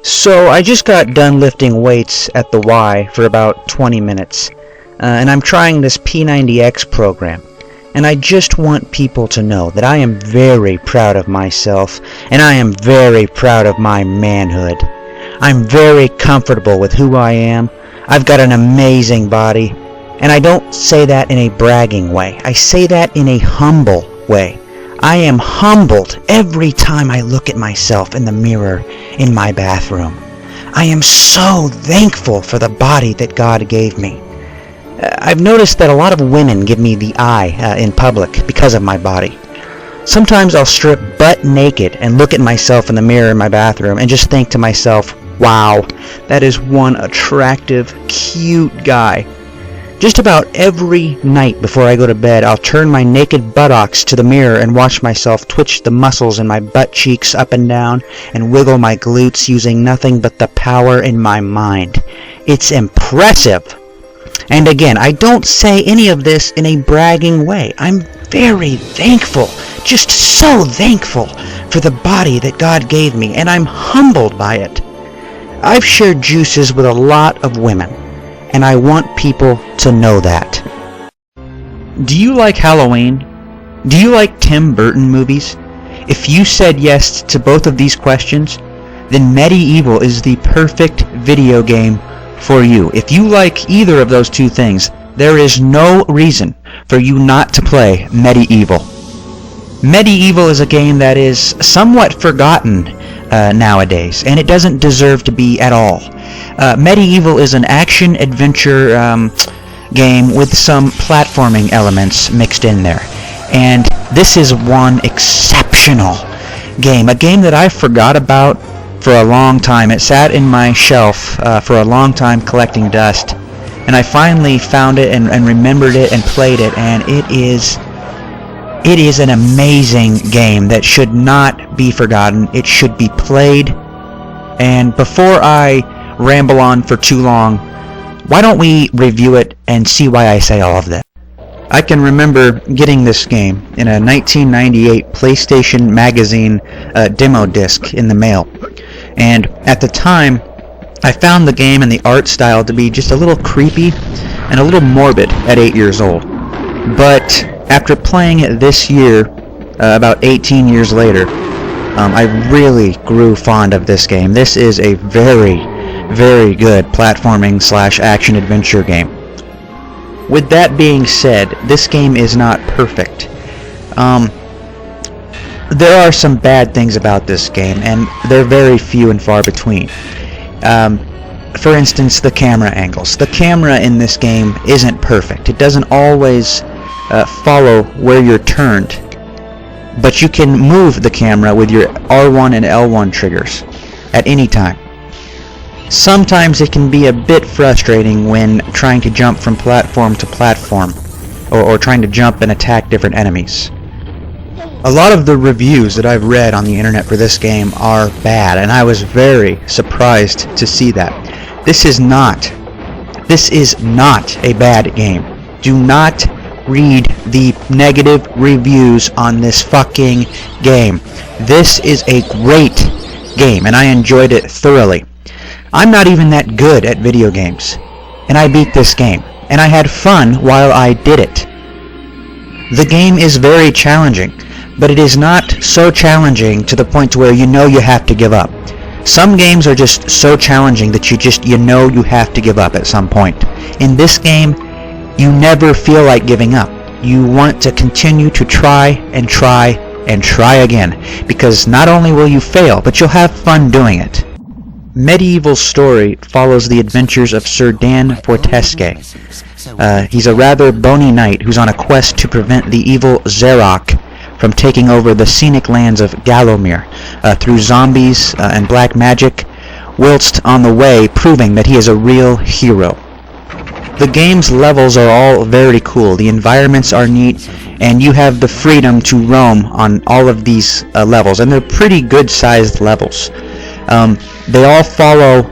So I just got done lifting weights at the Y for about 20 minutes, and I'm trying this P90X program, and I just want people to know that I am very proud of myself, and I am very proud of my manhood. I'm very comfortable with who I am. I've got an amazing body, and I don't say that in a bragging way. I say that in a humble way. I am humbled every time I look at myself in the mirror in my bathroom. I am so thankful for the body that God gave me. I've noticed that a lot of women give me the eye in public because of my body. Sometimes I'll strip butt naked and look at myself in the mirror in my bathroom and just think to myself, wow, that is one attractive, cute guy. Just about every night before I go to bed, I'll turn my naked buttocks to the mirror and watch myself twitch the muscles in my butt cheeks up and down and wiggle my glutes using nothing but the power in my mind. It's impressive. And again, I don't say any of this in a bragging way. I'm very thankful, just so thankful for the body that God gave me, and I'm humbled by it. I've shared juices with a lot of women, and I want people to know that. Do you like Halloween? Do you like Tim Burton movies? If you said yes to both of these questions, then MediEvil is the perfect video game for you. If you like either of those two things, there is no reason for you not to play MediEvil. MediEvil is a game that is somewhat forgotten nowadays, and it doesn't deserve to be at all. MediEvil is an action-adventure game with some platforming elements mixed in there. And this is one exceptional game, a game that I forgot about for a long time. It sat in my shelf for a long time collecting dust, and I finally found it and remembered it and played it, and it is an amazing game that should not be forgotten. It should be played. And before I ramble on for too long, why don't we review it and see why I say all of that? I can remember getting this game in a 1998 PlayStation magazine demo disc in the mail. And at the time, I found the game and the art style to be just a little creepy and a little morbid at 8 years old. But after playing it this year, about 18 years later, I really grew fond of this game. This is a very, very good platforming / action-adventure game. With that being said, this game is not perfect. There are some bad things about this game, and they're very few and far between. For instance, the camera angles. The camera in this game isn't perfect. It doesn't always follow where you're turned, but you can move the camera with your R1 and L1 triggers at any time. Sometimes it can be a bit frustrating when trying to jump from platform to platform, or trying to jump and attack different enemies. A lot of the reviews that I've read on the internet for this game are bad, and I was very surprised to see that. This is not a bad game. Do not read the negative reviews on this fucking game. This is a great game, and I enjoyed it thoroughly. I'm not even that good at video games, and I beat this game, and I had fun while I did it. The game is very challenging, but it is not so challenging to the point to where you know you have to give up. Some games are just so challenging that you know you have to give up at some point. In this game, you never feel like giving up. You want to continue to try and try and try again, because not only will you fail, but you'll have fun doing it. MediEvil's story follows the adventures of Sir Dan Fortesque. He's a rather bony knight who's on a quest to prevent the evil Zarok from taking over the scenic lands of Gallowmere through zombies and black magic, whilst on the way proving that he is a real hero. The game's levels are all very cool, the environments are neat, and you have the freedom to roam on all of these levels, and they're pretty good-sized levels. They all follow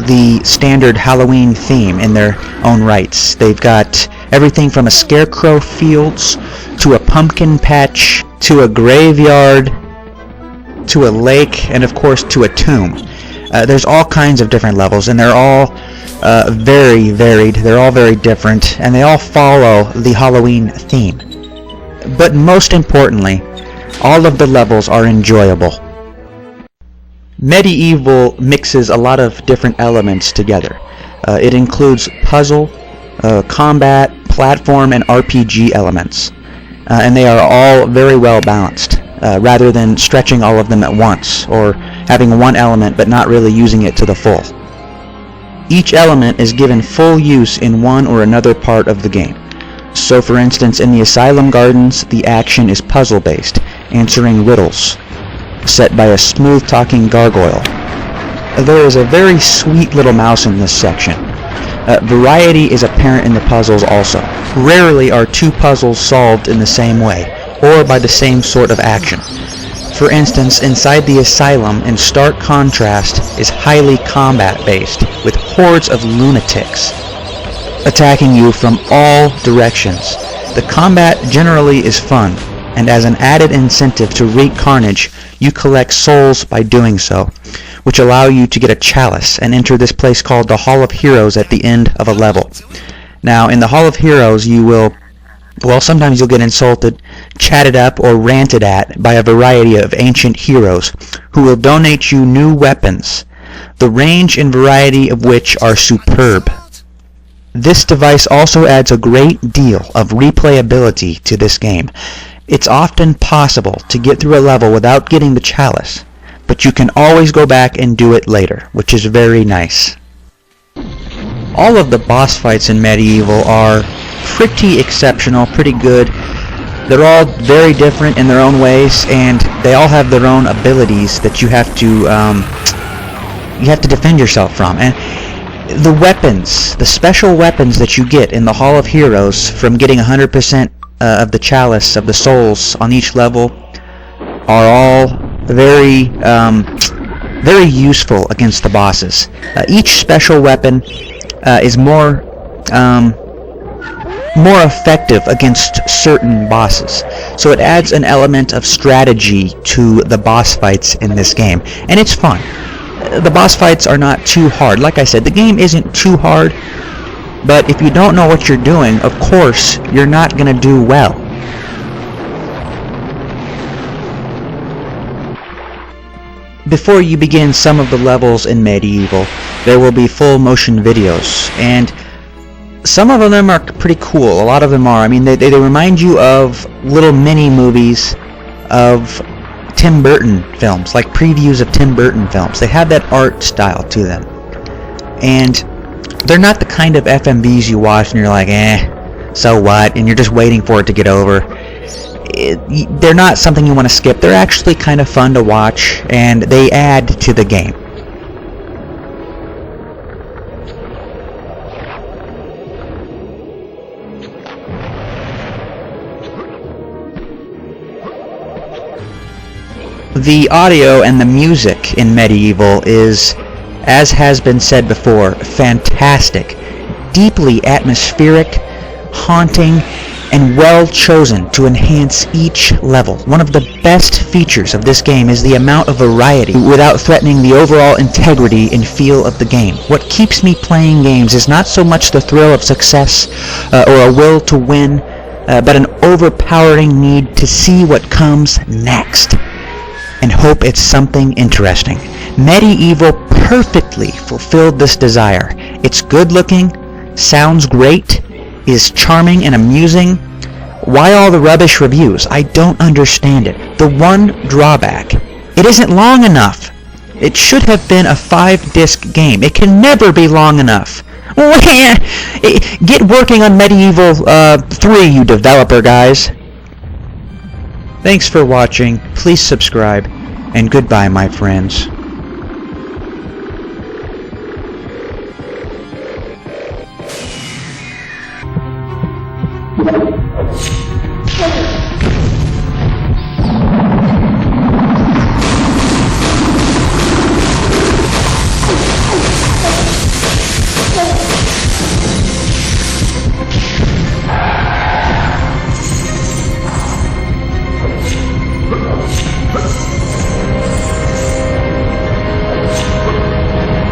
the standard Halloween theme in their own rights. They've got everything from a scarecrow fields, to a pumpkin patch, to a graveyard, to a lake, and of course to a tomb. There's all kinds of different levels, and they're all very varied. They're all very different, and they all follow the Halloween theme. But most importantly, all of the levels are enjoyable. MediEvil mixes a lot of different elements together. It includes puzzle, combat, platform, and RPG elements. And they are all very well balanced, rather than stretching all of them at once, or having one element but not really using it to the full. Each element is given full use in one or another part of the game. So for instance, in the Asylum Gardens, the action is puzzle-based, answering riddles, set by a smooth-talking gargoyle. There is a very sweet little mouse in this section. Variety is apparent in the puzzles also. Rarely are two puzzles solved in the same way, or by the same sort of action. For instance, inside the asylum, in stark contrast, is highly combat-based, with hordes of lunatics attacking you from all directions. The combat generally is fun, and as an added incentive to wreak carnage, you collect souls by doing so, which allow you to get a chalice and enter this place called the Hall of Heroes at the end of a level. Now, in the Hall of Heroes, you will, well, sometimes you'll get insulted, chatted up, or ranted at by a variety of ancient heroes who will donate you new weapons, the range and variety of which are superb. This device also adds a great deal of replayability to this game. It's often possible to get through a level without getting the chalice, but you can always go back and do it later, which is very nice. All of the boss fights in MediEvil are pretty exceptional, pretty good. They're all very different in their own ways, and they all have their own abilities that you have to defend yourself from. And the weapons, the special weapons that you get in the Hall of Heroes from getting 100% of the chalice of the souls on each level are all very useful against the bosses. Each special weapon is more effective against certain bosses, so it adds an element of strategy to the boss fights in this game, and it's fun. The boss fights are not too hard. Like I said, the game isn't too hard, but if you don't know what you're doing, of course, you're not going to do well. Before you begin some of the levels in MediEvil, there will be full motion videos, and some of them are pretty cool. A lot of them are. I mean, they remind you of little mini movies of Tim Burton films, like previews of Tim Burton films. They have that art style to them, and they're not the kind of FMVs you watch and you're like, so what, and you're just waiting for it to get over. They're not something you want to skip. They're actually kind of fun to watch, and they add to the game. The audio and the music in MediEvil is, as has been said before, fantastic, deeply atmospheric, haunting, and well chosen to enhance each level. One of the best features of this game is the amount of variety without threatening the overall integrity and feel of the game. What keeps me playing games is not so much the thrill of success or a will to win, but an overpowering need to see what comes next and hope it's something interesting. MediEvil perfectly fulfilled this desire. It's good looking, sounds great, is charming and amusing. Why all the rubbish reviews? I don't understand it. The one drawback, it isn't long enough. It should have been a 5-disc game. It can never be long enough. Get working on MediEvil 3, you developer guys. Thanks for watching, please subscribe, and goodbye my friends.